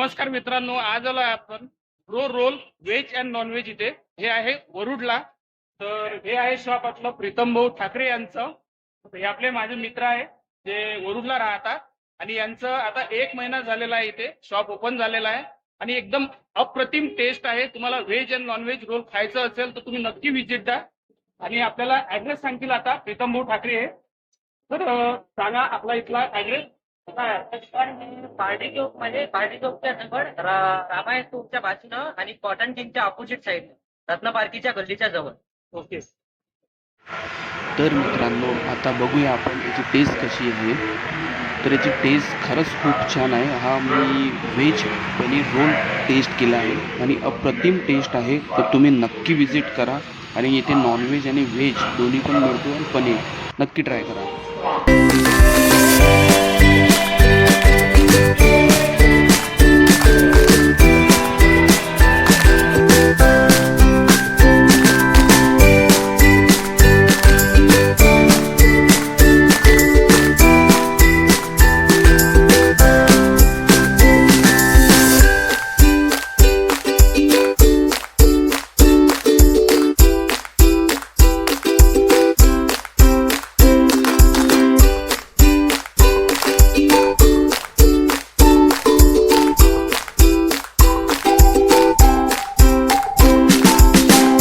नमस्कार मित्रांनो, आज आलो आपण प्रो रोल व्हेज अँड नॉन व्हेज इथे. हे आहे वरुडला. तर हे आहे शॉप आपलं प्रीतम भाऊ ठाकरे यांचं. हे आपले माझे मित्र आहे जे वरुडला राहतात आणि यांचं आता 1 महिना झालेला आहे. इथे शॉप ओपन झालेला आहे आणि एकदम अप्रतिम टेस्ट आहे. तुम्हाला veg and non veg roll खायचं असेल तर तुम्ही नक्की व्हिजिट द्या. आणि आपल्याला ऍड्रेस सांगतील आता प्रीतम भाऊ ठाकरे हे. तर सांगा आपला इथला ऍड्रेस. पार्टी चौक मध्ये पार्टी चौकच्या जवळ रामायण चौकच्या बाजूनं आणि कॉटन टीमच्या ऑपोजिट साईड रत्न पार्कीच्या गल्लीच्या जवळ. ओके. तर मित्रांनो, आता बघूया आपण याची टेस्ट कशी आहे. तर याची टेस्ट खरंच खूप छान आहे. हा मी व्हेज पनीर रोल टेस्ट केला आहे आणि अप्रतिम टेस्ट आहे. तर तुम्ही नक्की विजिट करा आणि इथे नॉनव्हेज आणि व्हेज दोन्ही पण मिळतो आणि पनीर नक्की ट्राय करा.